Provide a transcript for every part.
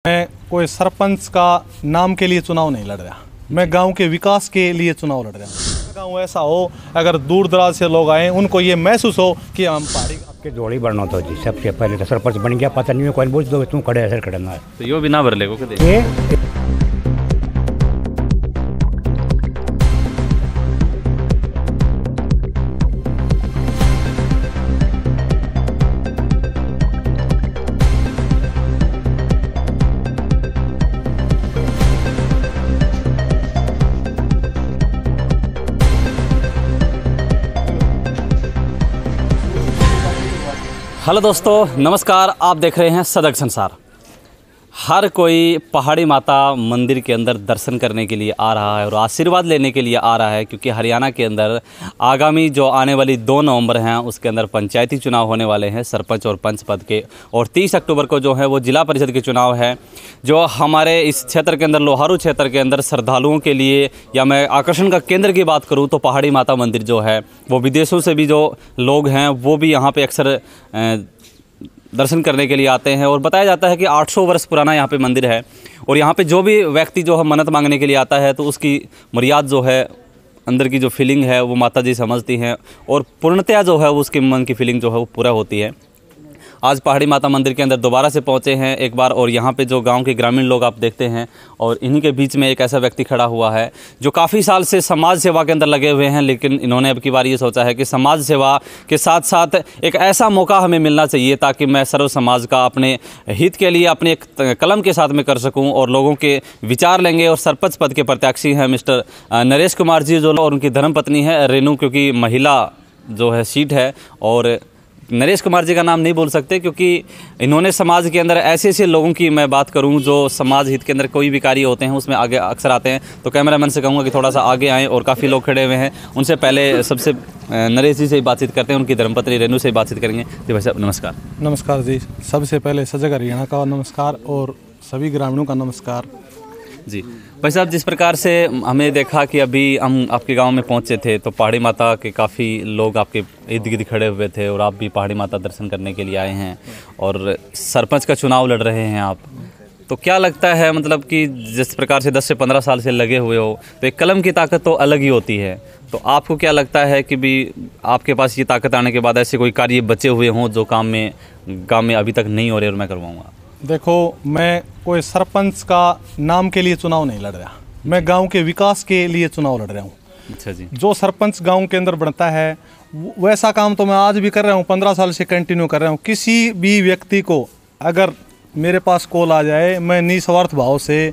मैं कोई सरपंच का नाम के लिए चुनाव नहीं लड़ रहा, मैं गांव के विकास के लिए चुनाव लड़ रहा हूँ। गांव ऐसा हो, अगर दूर दराज से लोग आए, उनको ये महसूस हो कि हम पहाड़ी आपके जोड़ी बढ़ना तो जी सबसे पहले तो सरपंच बन गया, पता नहीं कोई बोल दो तुम खड़े ऐसे खड़े ना तो यो बिना भर लेगो के हेलो दोस्तों, नमस्कार। आप देख रहे हैं सजग संसार। हर कोई पहाड़ी माता मंदिर के अंदर दर्शन करने के लिए आ रहा है और आशीर्वाद लेने के लिए आ रहा है, क्योंकि हरियाणा के अंदर आगामी जो आने वाली 2 नवंबर हैं उसके अंदर पंचायती चुनाव होने वाले हैं, सरपंच और पंच पद के। और 30 अक्टूबर को जो है वो जिला परिषद के चुनाव है, जो हमारे इस क्षेत्र के अंदर लोहारू क्षेत्र के अंदर श्रद्धालुओं के लिए, या मैं आकर्षण का केंद्र की बात करूँ तो पहाड़ी माता मंदिर जो है वो विदेशों से भी जो लोग हैं वो भी यहाँ पर अक्सर दर्शन करने के लिए आते हैं। और बताया जाता है कि 800 वर्ष पुराना यहाँ पे मंदिर है और यहाँ पे जो भी व्यक्ति जो है मन्नत मांगने के लिए आता है तो उसकी मुराद जो है, अंदर की जो फीलिंग है वो माता जी समझती हैं और पूर्णतया जो है वो उसके मन की फीलिंग जो है वो पूरा होती है। आज पहाड़ी माता मंदिर के अंदर दोबारा से पहुँचे हैं एक बार, और यहाँ पे जो गांव के ग्रामीण लोग आप देखते हैं, और इन्हीं के बीच में एक ऐसा व्यक्ति खड़ा हुआ है जो काफ़ी साल से समाज सेवा के अंदर लगे हुए हैं, लेकिन इन्होंने अब की बार ये सोचा है कि समाज सेवा के साथ साथ एक ऐसा मौका हमें मिलना चाहिए ताकि मैं सर्व समाज का अपने हित के लिए अपने एक कलम के साथ में कर सकूँ और लोगों के विचार लेंगे। और सरपंच पद के प्रत्याशी हैं मिस्टर नरेश कुमार जी जो, और उनकी धर्मपत्नी है रेनू, क्योंकि महिला जो है सीट है। और नरेश कुमार जी का नाम नहीं बोल सकते क्योंकि इन्होंने समाज के अंदर ऐसे ऐसे लोगों की मैं बात करूं जो समाज हित के अंदर कोई भी कार्य होते हैं उसमें आगे अक्सर आते हैं। तो कैमरामैन से कहूँगा कि थोड़ा सा आगे आएँ, और काफ़ी लोग खड़े हुए हैं। उनसे पहले सबसे नरेश जी से बातचीत करते हैं, उनकी धर्मपत्नी रेनू से बातचीत करेंगे। जी भाई साहब नमस्कार। नमस्कार जी। सबसे पहले सजग हरियाणा का नमस्कार और सभी ग्रामीणों का नमस्कार जी। भाई साहब, जिस प्रकार से हमने देखा कि अभी हम आपके गांव में पहुंचे थे तो पहाड़ी माता के काफ़ी लोग आपके इर्द गिर्द खड़े हुए थे और आप भी पहाड़ी माता दर्शन करने के लिए आए हैं और सरपंच का चुनाव लड़ रहे हैं आप। तो क्या लगता है, मतलब कि जिस प्रकार से 10 से 15 साल से लगे हुए हो तो एक कलम की ताकत तो अलग ही होती है, तो आपको क्या लगता है कि भी आपके पास ये ताकत आने के बाद ऐसे कोई कार्य बचे हुए हों जो गाँव में अभी तक नहीं हो रहे और मैं करवाऊँगा? देखो, मैं कोई सरपंच का नाम के लिए चुनाव नहीं लड़ रहा, मैं गांव के विकास के लिए चुनाव लड़ रहा हूँ। अच्छा जी। जो सरपंच गांव के अंदर बनता है वैसा काम तो मैं आज भी कर रहा हूँ, 15 साल से कंटिन्यू कर रहा हूँ। किसी भी व्यक्ति को अगर मेरे पास कॉल आ जाए, मैं निस्वार्थ भाव से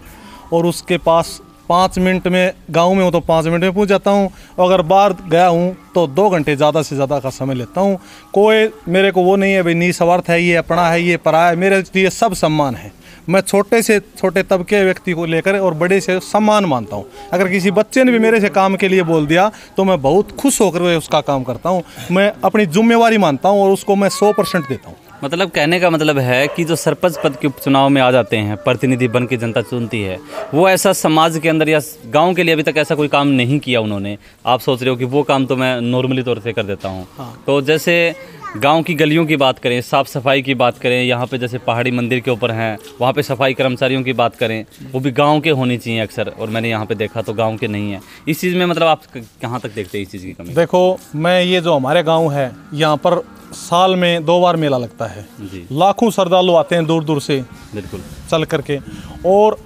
और उसके पास 5 मिनट में, गांव में हूँ तो 5 मिनट में पहुँच जाता हूँ, अगर बाहर गया हूँ तो 2 घंटे ज़्यादा से ज़्यादा का समय लेता हूँ। कोई मेरे को वो नहीं है भाई निस्वार्थ है, ये अपना है, ये पराया है, मेरे लिए सब सम्मान है। मैं छोटे से छोटे तबके व्यक्ति को लेकर और बड़े से सम्मान मानता हूँ। अगर किसी बच्चे ने भी मेरे से काम के लिए बोल दिया तो मैं बहुत खुश होकर उसका काम करता हूँ। मैं अपनी जिम्मेवारी मानता हूँ और उसको मैं 100% देता हूँ। मतलब कहने का मतलब है कि जो सरपंच पद के चुनाव में आ जाते हैं, प्रतिनिधि बन के जनता चुनती है, वो ऐसा समाज के अंदर या गांव के लिए अभी तक ऐसा कोई काम नहीं किया उन्होंने। आप सोच रहे हो कि वो काम तो मैं नॉर्मली तौर से कर देता हूँ। हाँ। तो जैसे गांव की गलियों की बात करें, साफ़ सफाई की बात करें, यहाँ पे जैसे पहाड़ी मंदिर के ऊपर हैं वहाँ पे सफाई कर्मचारियों की बात करें, वो भी गांव के होनी चाहिए अक्सर, और मैंने यहाँ पे देखा तो गांव के नहीं है। इस चीज़ में मतलब आप कहाँ तक देखते हैं इस चीज़ की कमी? देखो, मैं ये जो हमारे गाँव है यहाँ पर साल में 2 बार मेला लगता है, लाखों श्रद्धालु आते हैं दूर दूर से बिल्कुल चल करके। और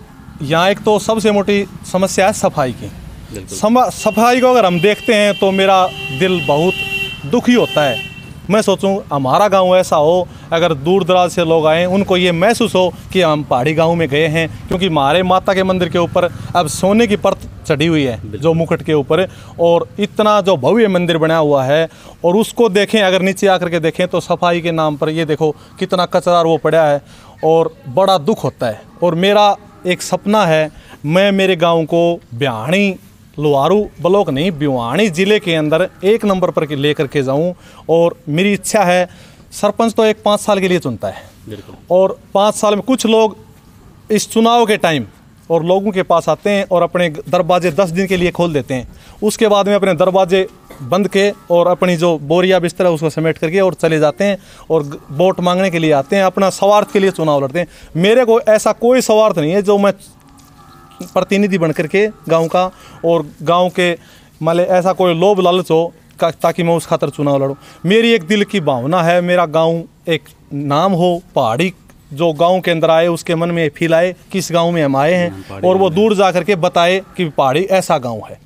यहाँ एक तो सबसे मोटी समस्या है सफाई की। सफाई को अगर हम देखते हैं तो मेरा दिल बहुत दुखी होता है। मैं सोचूं हमारा गांव ऐसा हो, अगर दूर दराज से लोग आएँ, उनको ये महसूस हो कि हम पहाड़ी गांव में गए हैं, क्योंकि हमारे माता के मंदिर के ऊपर अब सोने की परत चढ़ी हुई है जो मुकुट के ऊपर, और इतना जो भव्य मंदिर बना हुआ है, और उसको देखें, अगर नीचे आकर के देखें तो सफाई के नाम पर ये देखो कितना कचरा वो पड़ा है, और बड़ा दुख होता है। और मेरा एक सपना है, मैं मेरे गाँव को बिहाणी लोहारू ब्लॉक नहीं, भिवानी ज़िले के अंदर 1 नंबर पर लेकर के जाऊं। और मेरी इच्छा है, सरपंच तो एक 5 साल के लिए चुनता है, और 5 साल में कुछ लोग इस चुनाव के टाइम और लोगों के पास आते हैं और अपने दरवाजे 10 दिन के लिए खोल देते हैं, उसके बाद में अपने दरवाजे बंद के और अपनी जो बोरिया बिस्तर है उसको समेट करके और चले जाते हैं और वोट मांगने के लिए आते हैं, अपना स्वार्थ के लिए चुनाव लड़ते हैं। मेरे को ऐसा कोई स्वार्थ नहीं है जो मैं प्रतिनिधि बन करके गांव का और गांव के माले ऐसा कोई लोभ लालच हो ताकि मैं उस खातर चुनाव लड़ूं। मेरी एक दिल की भावना है, मेरा गांव एक नाम हो, पहाड़ी जो गांव के अंदर आए उसके मन में फील आए किस गांव में हम आए हैं और वो दूर जा करके बताए कि पहाड़ी ऐसा गांव है।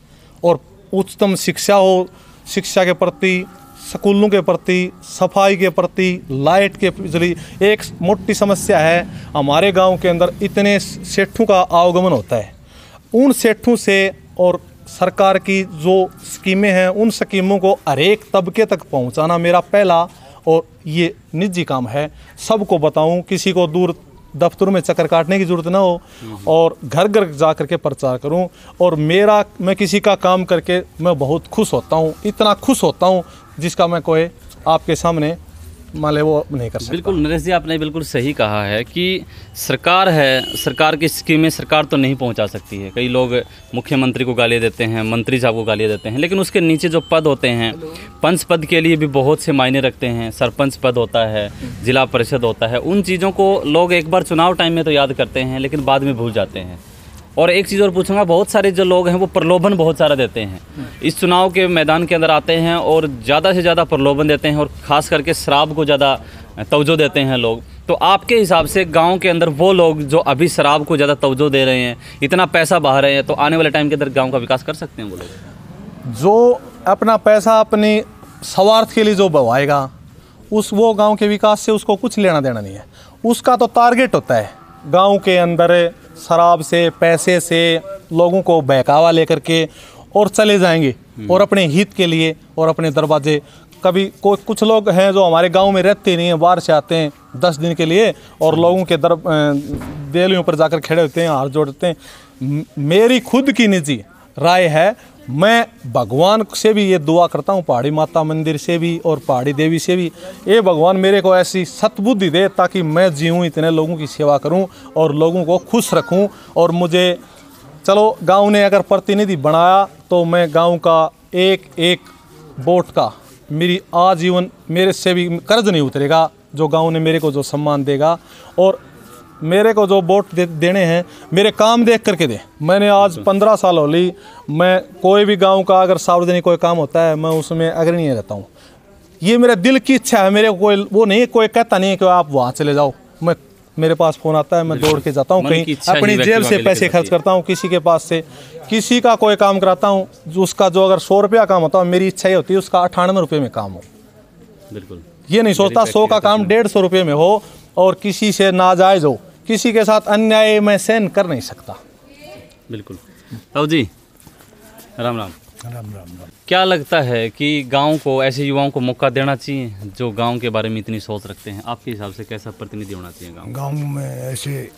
और उच्चतम शिक्षा हो, शिक्षा के प्रति, स्कूलों के प्रति, सफाई के प्रति, लाइट के बिजली। एक मोटी समस्या है हमारे गांव के अंदर, इतने सेठों का आवागमन होता है, उन सेठों से और सरकार की जो स्कीमें हैं उन स्कीमों को हर एक तबके तक पहुंचाना मेरा पहला और ये निजी काम है। सबको बताऊं, किसी को दूर दफ्तरों में चक्कर काटने की ज़रूरत ना हो और घर घर जा करके प्रचार करूं। और मैं किसी का काम करके मैं बहुत खुश होता हूं, इतना खुश होता हूं जिसका मैं कोई आपके सामने मान ले वो नहीं कर सकता। बिल्कुल नरेश जी, आपने बिल्कुल सही कहा है कि सरकार है, सरकार की स्कीमें सरकार तो नहीं पहुंचा सकती है। कई लोग मुख्यमंत्री को गालियाँ देते हैं, मंत्री साहब को गालियाँ देते हैं, लेकिन उसके नीचे जो पद होते हैं, पंच पद के लिए भी बहुत से मायने रखते हैं। सरपंच पद होता है, जिला परिषद होता है, उन चीज़ों को लोग एक बार चुनाव टाइम में तो याद करते हैं लेकिन बाद में भूल जाते हैं। और एक चीज़ और पूछूंगा, बहुत सारे जो लोग हैं वो प्रलोभन बहुत सारा देते हैं, इस चुनाव के मैदान के अंदर आते हैं और ज़्यादा से ज़्यादा प्रलोभन देते हैं और ख़ास करके शराब को ज़्यादा तवज्जो देते हैं लोग। तो आपके हिसाब से गांव के अंदर वो लोग जो अभी शराब को ज़्यादा तवज्जो दे रहे हैं, इतना पैसा बहा रहे हैं, तो आने वाले टाइम के अंदर गाँव का विकास कर सकते हैं वो लोग? जो अपना पैसा अपनी स्वार्थ के लिए जो बहाएगा वो गांव के विकास से उसको कुछ लेना देना नहीं है। उसका तो टारगेट होता है गांव के अंदर शराब से, पैसे से लोगों को बहकावा लेकर के और चले जाएंगे और अपने हित के लिए और अपने दरवाजे। कभी कुछ लोग हैं जो हमारे गांव में रहते नहीं हैं, बाहर से आते हैं 10 दिन के लिए और लोगों के देलियों पर जाकर खड़े होते हैं, हाथ जोड़ते हैं। मेरी खुद की निजी राय है, मैं भगवान से भी ये दुआ करता हूँ, पहाड़ी माता मंदिर से भी और पहाड़ी देवी से भी, ये भगवान मेरे को ऐसी सतबुद्धि दे ताकि मैं जीऊँ, इतने लोगों की सेवा करूँ और लोगों को खुश रखूँ। और मुझे चलो गांव ने अगर प्रतिनिधि बनाया तो मैं गांव का एक एक वोट का मेरी आजीवन मेरे से भी कर्ज नहीं उतरेगा, जो गांव ने मेरे को जो सम्मान देगा और मेरे को जो वोट देने हैं मेरे काम देख करके दे। मैंने आज 15 साल हो ली, मैं कोई भी गांव का अगर सार्वजनिक कोई काम होता है मैं उसमें अग्रणी रहता हूँ। ये मेरे दिल की इच्छा है, मेरे को कोई वो नहीं, कोई कहता नहीं है कि आप वहाँ चले जाओ। मेरे पास फ़ोन आता है, मैं दौड़ के जाता हूँ, कहीं अपनी जेब से पैसे खर्च करता हूँ, किसी के पास से किसी का कोई काम कराता हूँ, उसका जो अगर 100 रुपया काम होता है मेरी इच्छा ये होती है उसका 98 रुपये में काम हो। बिल्कुल, ये नहीं सोचता 100 का काम 150 रुपये में हो और किसी से नाजायज़ हो, किसी के साथ अन्याय मैं सहन कर नहीं सकता। बिल्कुल। ताऊ जी राम राम। राम राम राम। क्या लगता है कि गांव को, ऐसे युवाओं को मौका देना चाहिए जो गांव के बारे में इतनी सोच रखते हैं? आपके हिसाब से कैसा प्रतिनिधि होना चाहिए गांव में ऐसे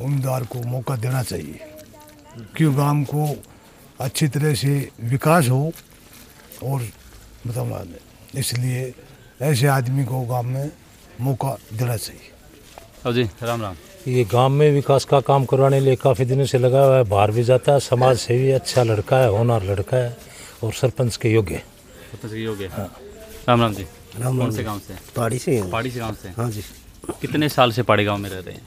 उम्मीदवार को मौका देना चाहिए कि गांव को अच्छी तरह से विकास हो और मतलब इसलिए ऐसे आदमी को गांव में मौका देना चाहिए। ताऊ जी राम राम। ये गांव में विकास का काम करवाने लिए काफ़ी दिनों से लगा हुआ है, बाहर भी जाता है, समाज से भी अच्छा लड़का है, होनहार लड़का है और सरपंच के योग्य है। सरपंच के योग्य। हाँ। राम राम जी। राम कौन से गांव से? पहाड़ी से। पहाड़ी से गांव से? हाँ जी। कितने साल से पहाड़ी गांव में रह रहे हैं?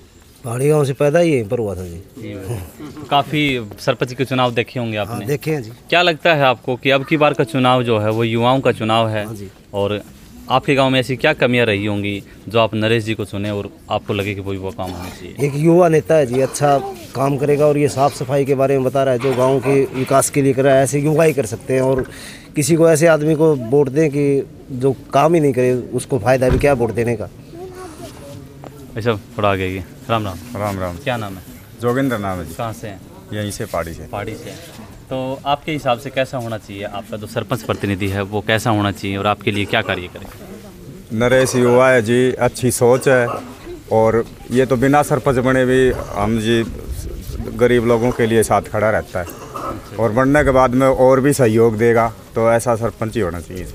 पहाड़ी गांव से पैदा ही यहीं पर हुआ था जी। काफ़ी सरपंच के चुनाव देखे होंगे आपने? हाँ, देखे हैं जी। क्या लगता है आपको कि अब की बार का चुनाव जो है वो युवाओं का चुनाव है? हाँ जी। और आपके गांव में ऐसी क्या कमियां रही होंगी जो आप नरेश जी को चुने और आपको लगे कि वो काम होना चाहिए? एक युवा नेता है जी, अच्छा काम करेगा और ये साफ सफाई के बारे में बता रहा है, जो गांव के विकास के लिए कर रहा है। ऐसे युवा ही कर सकते हैं और किसी को ऐसे आदमी को वोट दें कि जो काम ही नहीं करे, उसको फायदा भी क्या वोट देने का। ऐसा थोड़ा आगे आइए। राम राम। राम राम। क्या नाम है? जोगिंदर नाम है जी। कहाँ से हैं? यहीं से, पहाड़ी से। पहाड़ी से। तो आपके हिसाब से कैसा होना चाहिए, आपका जो सरपंच प्रतिनिधि है वो कैसा होना चाहिए और आपके लिए क्या कार्य करे? नरेश युवा है जी, अच्छी सोच है और ये तो बिना सरपंच बने भी हम जी गरीब लोगों के लिए साथ खड़ा रहता है और बनने के बाद में और भी सहयोग देगा, तो ऐसा सरपंच ही होना चाहिए।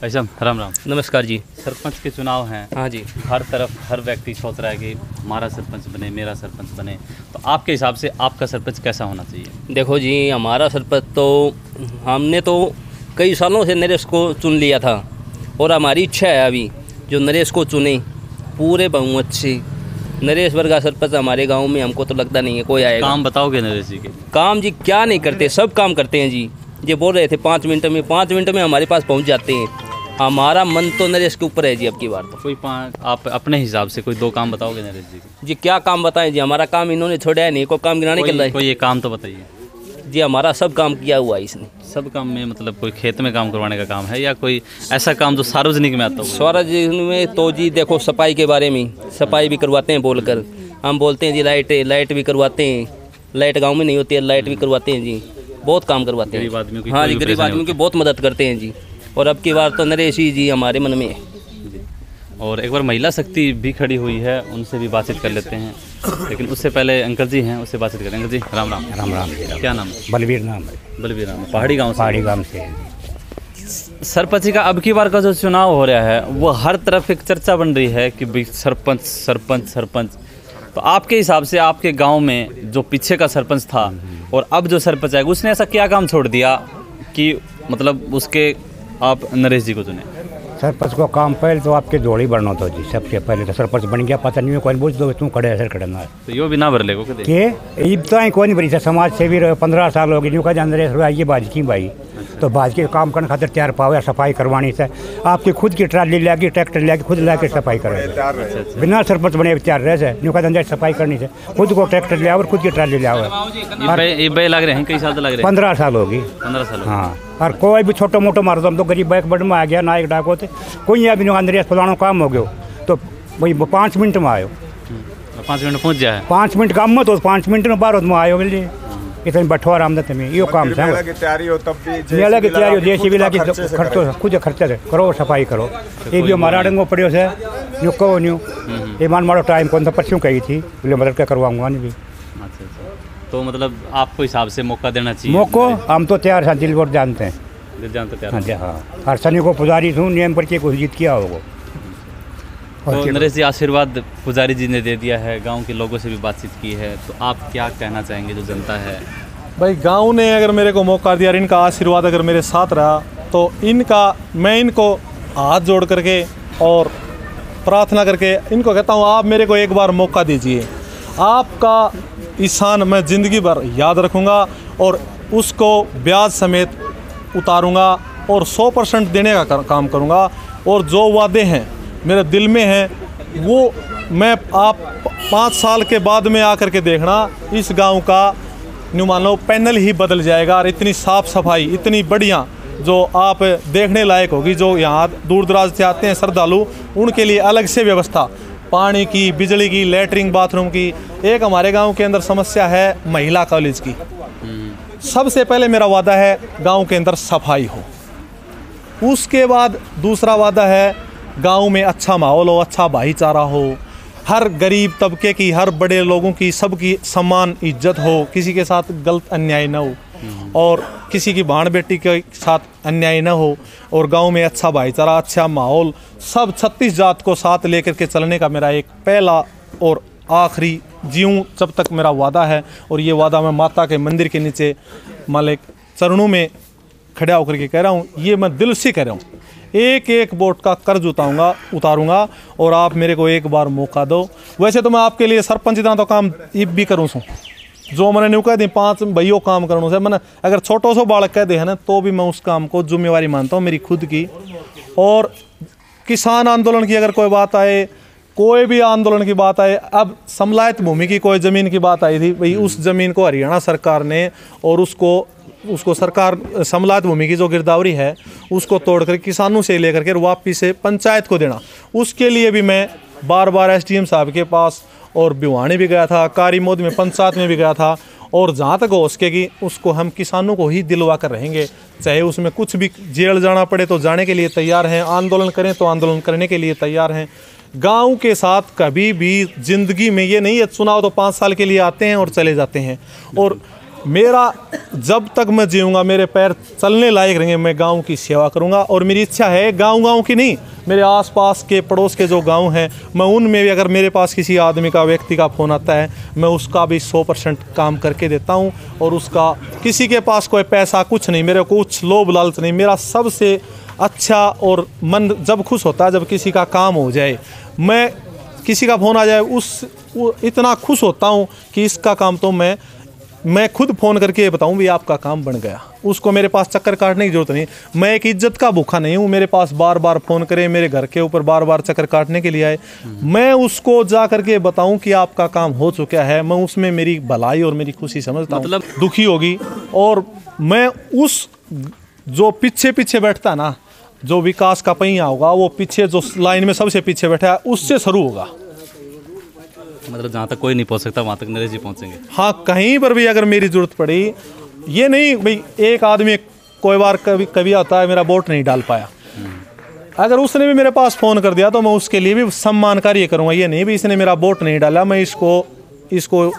ऐसा। राम राम। नमस्कार जी। सरपंच के चुनाव हैं। हाँ जी। हर तरफ हर व्यक्ति सोच रहा है कि हमारा सरपंच बने, मेरा सरपंच बने, तो आपके हिसाब से आपका सरपंच कैसा होना चाहिए? देखो जी, हमारा सरपंच तो हमने तो कई सालों से नरेश को चुन लिया था और हमारी इच्छा है अभी जो नरेश को चुने पूरे बहुमत से। नरेश वर्गा सरपंच हमारे गांव में हमको तो लगता नहीं है कोई आएगा। काम बताओगे नरेश जी के? काम जी क्या नहीं करते, सब काम करते हैं जी। ये बोल रहे थे 5 मिनट में हमारे पास पहुंच जाते हैं। हमारा मन तो नरेश के ऊपर है जी। अब की बार तो कोई आप अपने हिसाब से कोई 2 काम बताओगे नरेश जी के? जी क्या काम बताएं जी, हमारा काम इन्होंने छोड़ा है नहीं, कोई काम गिनाने के लिए। कोई ये काम तो बताइए जी। हमारा सब काम किया हुआ है इसने। सब काम में मतलब कोई खेत में काम करवाने का काम है या कोई ऐसा काम जो सार्वजनिक में आता हो? सार्वजनिक में तो जी देखो सफाई के बारे में, सफाई भी करवाते हैं बोलकर। हम बोलते हैं जी लाइट भी करवाते हैं, लाइट गांव में नहीं होती है, लाइट भी करवाते हैं जी। बहुत काम करवाते हैं। गरीब आदमियों की, हाँ जी, गरीब आदमियों की बहुत मदद करते हैं जी। और अब की बार तो नरेश जी हमारे मन में है। और एक बार महिला शक्ति भी खड़ी हुई है, उनसे भी बातचीत कर लेते हैं, लेकिन उससे पहले अंकल जी हैं, उससे बातचीत करें। अंकल जी राम राम। राम राम। क्या नाम है? बलवीर नाम है। बलवीर नाम। पहाड़ी गांव से? पहाड़ी गांव से। सरपंच का अब की बार का जो चुनाव हो रहा है वो हर तरफ एक चर्चा बन रही है कि भाई सरपंच सरपंच सरपंच। तो आपके हिसाब से आपके गांव में जो पीछे का सरपंच था और अब जो सरपंच है उसने ऐसा क्या काम छोड़ दिया कि मतलब उसके आप नरेश जी को चुने? सरपंच को काम पहले तो आपके जोड़ी बढ़ना था जी। सबसे पहले तो सरपंच बन गया, पता नहीं कोई बोझ दो तू खड़े असर खड़ना तो यो भी ना भर ले को के ईब तो कोई नहीं भरी था। समाज सेवी रहे 15 साल हो गए न्यू का नरेश ये बाज की भाई तो बाज के काम करने खातिर तैयार पावे, सफाई करवानी से आपकी खुद की ट्राली लागी, ट्रैक्टर लागी, खुद ला के सफाई करे। बिना सरपंच बने तैयार रहे से न्यू का धंधा सफाई करनी से खुद को ट्रैक्टर ले और खुद की ट्राली ले आओ। लग रहे हैं कई साल तो लग रहे हैं 15 साल होगी। 15 साल। हाँ और कोई भी छोटा मोटा मारो हम तो गरीब बैक बड में आ गया ना एक डाक होते कोई अभी नरेश फलाना काम हो गया तो वही 5 मिनट में आयो। 5 मिनट पहुँच जाए। 5 मिनट काम मत हो 5 मिनट में 12 में आयो मिल इतनी बठवा आमदत में यो काम था। मेला की तैयारी हो तब भी मेला की तैयारी हो देसी भी लागी खर्चो खुद खर्चा करो सफाई करो। ये भी हमारा डंगो पड़ो से न्यू कहो न्यू ये मान मारो टाइम कौन सा परसों कही थी बोले मदद क्या करवाऊंगा नहीं भी। अच्छा तो मतलब आपको हिसाब से मौका देना चाहिए? मौको हम तो तैयार हैं, दिल वोट जानते हैं, दिल जानते तैयार। हाँ हर शनि को पुजारी हूँ नियम पर के घोषित किया होगा। तो नरेश जी आशीर्वाद पुजारी जी ने दे दिया है, गांव के लोगों से भी बातचीत की है, तो आप क्या कहना चाहेंगे जो जनता है? भाई गांव ने अगर मेरे को मौका दिया, इनका आशीर्वाद अगर मेरे साथ रहा तो मैं इनको हाथ जोड़ करके और प्रार्थना करके इनको कहता हूँ आप मेरे को एक बार मौका दीजिए। आपका एहसान मैं ज़िंदगी भर याद रखूँगा और उसको ब्याज समेत उतारूँगा और 100% देने का काम करूँगा। और जो वादे हैं मेरे दिल में हैं वो मैं आप 5 साल के बाद में आकर के देखना इस गांव का न्यू मान लो पैनल ही बदल जाएगा। और इतनी साफ़ सफाई इतनी बढ़िया जो आप देखने लायक होगी। जो यहाँ दूर दराज से आते हैं श्रद्धालु उनके लिए अलग से व्यवस्था पानी की, बिजली की, लैटरिन बाथरूम की। एक हमारे गांव के अंदर समस्या है महिला कॉलेज की। सबसे पहले मेरा वादा है गांव के अंदर सफाई हो। उसके बाद दूसरा वादा है गांव में अच्छा माहौल हो, अच्छा भाईचारा हो, हर गरीब तबके की, हर बड़े लोगों की, सबकी समान इज्जत हो, किसी के साथ गलत अन्याय न हो और किसी की भाण बेटी के साथ अन्याय न हो। और गांव में अच्छा भाईचारा, अच्छा माहौल, सब 36 जात को साथ लेकर के चलने का मेरा एक पहला और आखिरी जीऊँ जब तक मेरा वादा है। और ये वादा मैं माता के मंदिर के नीचे मालिक चरणों में खड़ा होकर के कह रहा हूँ। ये मैं दिल से कह रहा हूँ, एक एक वोट का कर्ज उतारूंगा और आप मेरे को एक बार मौका दो। वैसे तो मैं आपके लिए सरपंच इतना तो काम इब भी करूँ सो जो मैंने न्यू कह दी 5 भैया काम करूँ से मैंने अगर छोटो सो बालक कह दे है ना तो भी मैं उस काम को जिम्मेवारी मानता हूँ मेरी खुद की। और किसान आंदोलन की अगर कोई बात आए, कोई भी आंदोलन की बात आए, अब समलायत भूमि की कोई ज़मीन की बात आई थी भाई उस ज़मीन को हरियाणा सरकार ने और उसको सरकार समलायत भूमि की जो गिरदावरी है उसको तोड़ कर किसानों से लेकर के वापिस से पंचायत को देना। उसके लिए भी मैं बार बार SDM साहब के पास और भिवानी भी गया था, कारीमोद में पंचायत में भी गया था। और जहाँ तक हो सकेगी उसको हम किसानों को ही दिलवा कर रहेंगे, चाहे उसमें कुछ भी जेल जाना पड़े तो जाने के लिए तैयार हैं, आंदोलन करें तो आंदोलन करने के लिए तैयार हैं। गांव के साथ कभी भी ज़िंदगी में ये नहीं है चुनाव तो 5 साल के लिए आते हैं और चले जाते हैं। और मेरा जब तक मैं जीऊँगा, मेरे पैर चलने लायक रहेंगे, मैं गांव की सेवा करूंगा। और मेरी इच्छा है गांव की नहीं, मेरे आसपास के पड़ोस के जो गांव हैं, मैं उनमें भी अगर मेरे पास किसी आदमी का, व्यक्ति का फ़ोन आता है, मैं उसका भी 100% काम करके देता हूं। और उसका किसी के पास कोई पैसा कुछ नहीं, मेरे को कुछ लोभ लालच नहीं। मेरा सबसे अच्छा और मन जब खुश होता है जब किसी का काम हो जाए। मैं किसी का फ़ोन आ जाए इतना खुश होता हूँ कि इसका काम तो मैं खुद फ़ोन करके बताऊं भी आपका काम बन गया। उसको मेरे पास चक्कर काटने की ज़रूरत नहीं। मैं एक इज्जत का भूखा नहीं हूं, मेरे पास बार बार फ़ोन करे, मेरे घर के ऊपर बार बार चक्कर काटने के लिए आए, मैं उसको जा करके बताऊं कि आपका काम हो चुका है। मैं उसमें मेरी भलाई और मेरी खुशी समझता हूं। मतलब दुखी होगी। और मैं उस जो पीछे बैठता ना, जो विकास का पहिया होगा, वो पीछे जो लाइन में सबसे पीछे बैठा है उससे शुरू होगा। मतलब जहाँ तक कोई नहीं पहुँच सकता वहाँ तक नरेश जी पहुँचेंगे। हाँ, कहीं पर भी अगर मेरी ज़रूरत पड़ी, ये नहीं भाई एक आदमी कोई बार कभी आता है मेरा वोट नहीं डाल पाया, अगर उसने भी मेरे पास फ़ोन कर दिया तो मैं उसके लिए भी सम्मान कार्य करूँगा। ये नहीं भी इसने मेरा वोट नहीं डाला मैं इसको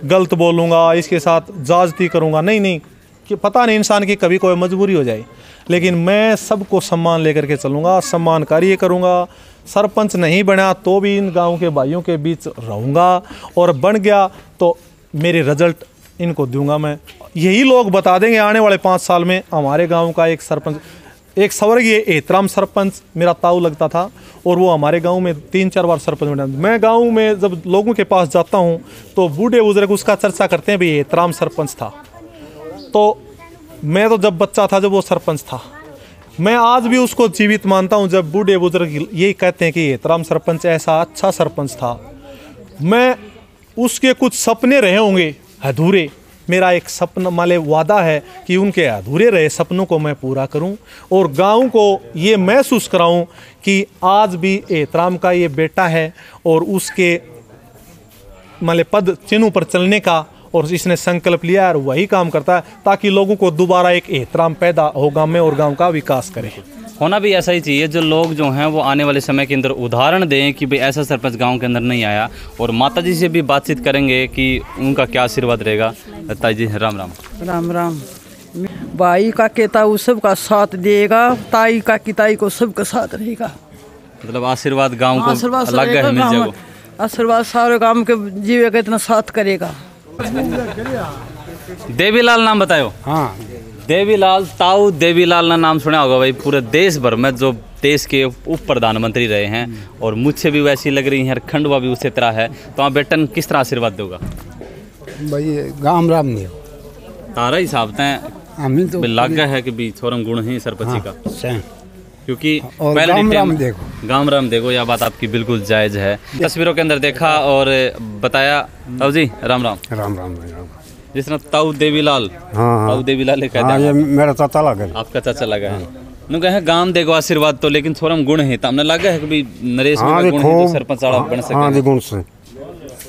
गलत बोलूँगा, इसके साथ जाजती करूँगा। नहीं, कि पता नहीं इंसान की कभी कोई मजबूरी हो जाए, लेकिन मैं सबको सम्मान लेकर के चलूँगा, सम्मान कार्य करूँगा। सरपंच नहीं बना तो भी इन गाँव के भाइयों के बीच रहूँगा, और बन गया तो मेरे रिजल्ट इनको दूंगा मैं। यही लोग बता देंगे आने वाले 5 साल में हमारे गांव का एक सरपंच, एक स्वर्गीय एहतराम सरपंच मेरा ताऊ लगता था, और वो हमारे गांव में 3-4 बार सरपंच बना। मैं गांव में जब लोगों के पास जाता हूं तो बूढ़े बुजुर्ग उसका चर्चा करते हैं, भाई एहतराम सरपंच था। तो मैं तो जब बच्चा था जब वो सरपंच था, मैं आज भी उसको जीवित मानता हूं। जब बूढ़े बुजुर्ग यही कहते हैं कि एहतराम सरपंच ऐसा अच्छा सरपंच था, मैं उसके कुछ सपने रहे होंगे अधूरे, मेरा एक सपना माले वादा है कि उनके अधूरे रहे सपनों को मैं पूरा करूं, और गांव को ये महसूस कराऊं कि आज भी एहतराम का ये बेटा है और उसके माले पद चिन्हों पर चलने का, और इसने संकल्प लिया और वही काम करता है ताकि लोगों को दोबारा एक एहतराम पैदा हो गाँव में और गाँव का विकास करे। होना भी ऐसा ही चाहिए, जो लोग जो हैं वो आने वाले समय के अंदर उदाहरण दें कि भाई ऐसा सरपंच गांव के अंदर नहीं आया। और माता जी से भी बातचीत करेंगे कि उनका क्या आशीर्वाद रहेगा। ताई जी राम राम। राम राम। भाई का कहता वो सबका साथ देगा, ताई का कि ताई को सबका साथ रहेगा। मतलब आशीर्वाद गाँव को अलग है, मिल जाएगा आशीर्वाद सारे गाँव के जीवे का इतना साथ करेगा। देवीलाल नाम बतायो। हाँ, देवीलाल, ताऊ देवीलाल ना नाम सुना होगा भाई। पूरे देश भर में जो देश के उप प्रधानमंत्री रहे हैं, और मुझसे भी वैसी लग रही है, खंडवा भी उसी तरह है। तो आप बेटन किस तरह आशीर्वाद दोगा भाई? गाम राम नहीं तारा हिसाब तय हमें तो लग है कि भी छोरम गुण है सरपंची का, क्योंकि गाम राम देखो, यह बात आपकी बिल्कुल जायज़ है। तस्वीरों के अंदर देखा और बताया। ताऊ जी राम राम। राम राम। जिस तरह ताऊ देवीलाल, ताऊ देवीलाल ये मेरा चाचा लगा, आपका चाचा लगा है। नु कहे गांव देखो आशीर्वाद तो, लेकिन थोड़ा गुण है तो हमने लगा है कि भी नरेश में गुण है तो सरपंच वाला बन सके। गुण से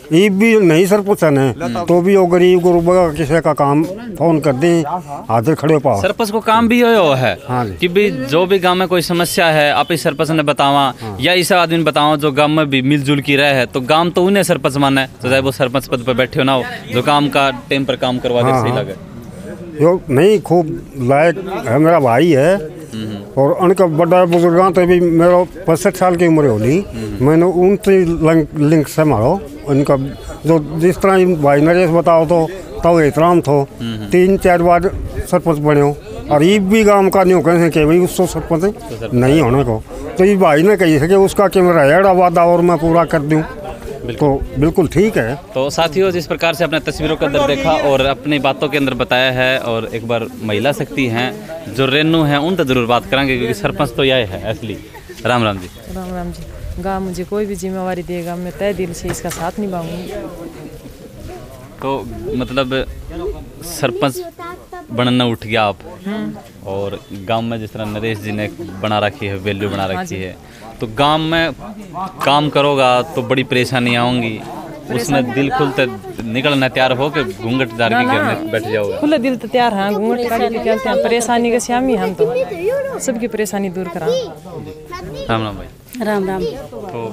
ये भी नहीं सरपंच है तो भी वो गरीब गुरुबा किसी का काम फोन कर दे हाजिर खड़े पाओ। सरपंच को काम भी हो है कि भी जो भी गांव में कोई समस्या है आप इस सरपंच ने बतावा, या इस आदमी ने बतावा जो गांव में भी मिलजुल की रहे है, तो गांव तो उन्हें सरपंच माना है, तो चाहे वो सरपंच पद पर बैठे हो ना हो, जो काम का टाइम पर काम करवा दे सही लगे। यो नहीं खूब लायक है, मेरा भाई है, और उनका बड़ा बुजुर्ग तो भी मेरा 65 साल की उम्र होली, मैंने उनसे लिंक से मारो। उनका जो जिस तरह भाई नरेश बताओ तो एहतराम थो, 3-4 बार सरपंच बने हो, और ये भी गांव का नहीं कहें कि भाई उसको सरपंच नहीं होने को, तो ये भाई ने कही है कि उसका कि मेरा एड़ा वादा और मैं पूरा कर दूँ, तो बिल्कुल ठीक है। तो साथियों, जिस प्रकार से अपने तस्वीरों के अंदर देखा और अपनी बातों के अंदर बताया है, और एक बार महिला शक्ति हैं जो रेनू हैं उन तो जरूर बात करेंगे, क्योंकि सरपंच तो यह है असली। राम राम जी। राम राम जी। गाँव मुझे कोई भी जिम्मेवारी देगा मैं तय दिल से इसका साथ निभाऊंगी। तो मतलब सरपंच बनना उठ गया आप, और गांव में जिस तरह नरेश जी ने बना रखी है, वैल्यू बना रखी है, तो गांव में काम करोगा तो बड़ी परेशानी आऊंगी, उसमें दिल खुलते निकलना तैयार हो के घूंघट दार के घर में बैठ जाओगे? खुले दिल तो तैयार हैं, घूंघट काट के चलते हैं, परेशानी के श्यामी हम तो सबकी परेशानी दूर करा। राम राम भाई। राम राम। तो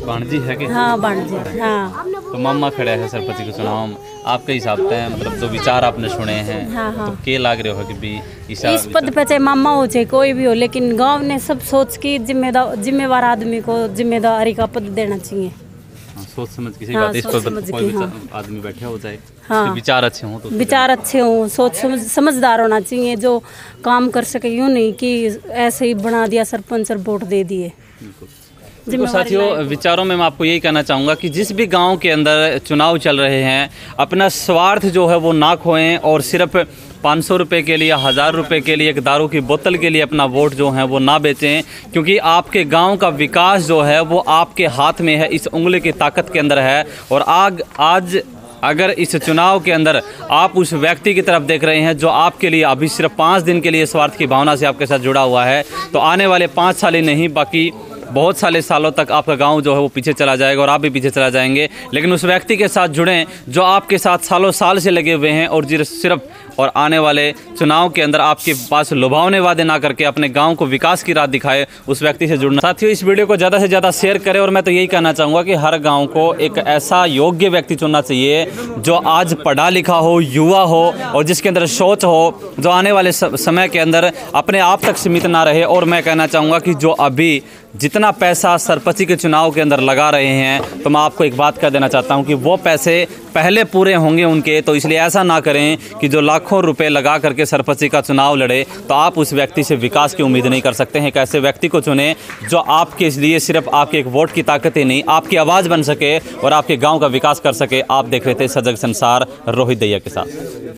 भाणजी है कि? हाँ भाणजी, हाँ। तो मामा खड़े हैं सरपंच के चुनाव में, आपके हिसाब से मतलब जो विचार आपने सुने हैं, तो के लाग रहे हो कि भी इस पद पे चाहे मामा हो चाहे कोई भी हो, लेकिन गांव ने सब सोच के जिम्मेवार आदमी को जिम्मेदारी का पद देना चाहिए। सोच समझ किसी बात इस पर कोई आदमी बैठे हो जाए, विचार अच्छे हों, तो विचार अच्छे हों, सोच समझदार होना चाहिए, जो काम कर सके। यूँ नहीं कि ऐसे ही बना दिया सरपंच और वोट दे दिए। तो साथियों, विचारों में मैं आपको यही कहना चाहूँगा कि जिस भी गांव के अंदर चुनाव चल रहे हैं, अपना स्वार्थ जो है वो ना खोएं और सिर्फ 500 रुपये के लिए, 1000 रुपये के लिए, एक दारू की बोतल के लिए अपना वोट जो है वो ना बेचें, क्योंकि आपके गांव का विकास जो है वो आपके हाथ में है, इस उंगली की ताकत के अंदर है। और आज अगर इस चुनाव के अंदर आप उस व्यक्ति की तरफ देख रहे हैं जो आपके लिए अभी सिर्फ 5 दिन के लिए स्वार्थ की भावना से आपके साथ जुड़ा हुआ है, तो आने वाले 5 साल ही नहीं, बाकी बहुत सालों तक आपका गांव जो है वो पीछे चला जाएगा और आप भी पीछे चला जाएंगे। लेकिन उस व्यक्ति के साथ जुड़ें जो आपके साथ सालों साल से लगे हुए हैं, और सिर्फ और आने वाले चुनाव के अंदर आपके पास लुभावने वादे ना करके अपने गांव को विकास की राह दिखाए, उस व्यक्ति से जुड़ना। साथियों, इस वीडियो को ज़्यादा से ज़्यादा शेयर करें, और मैं तो यही कहना चाहूँगा कि हर गाँव को एक ऐसा योग्य व्यक्ति चुनना चाहिए जो आज पढ़ा लिखा हो, युवा हो, और जिसके अंदर सोच हो, जो आने वाले समय के अंदर अपने आप तक सीमित ना रहे। और मैं कहना चाहूँगा कि जो अभी जितना पैसा सरपंची के चुनाव के अंदर लगा रहे हैं, तो मैं आपको एक बात कह देना चाहता हूं कि वो पैसे पहले पूरे होंगे उनके, तो इसलिए ऐसा ना करें कि जो लाखों रुपए लगा करके सरपंची का चुनाव लड़े, तो आप उस व्यक्ति से विकास की उम्मीद नहीं कर सकते हैं। एक ऐसे व्यक्ति को चुनें जो आपके लिए सिर्फ आपके एक वोट की ताकत ही नहीं, आपकी आवाज़ बन सके और आपके गाँव का विकास कर सके। आप देख रहे थे सजग संसार रोहित दैया के साथ।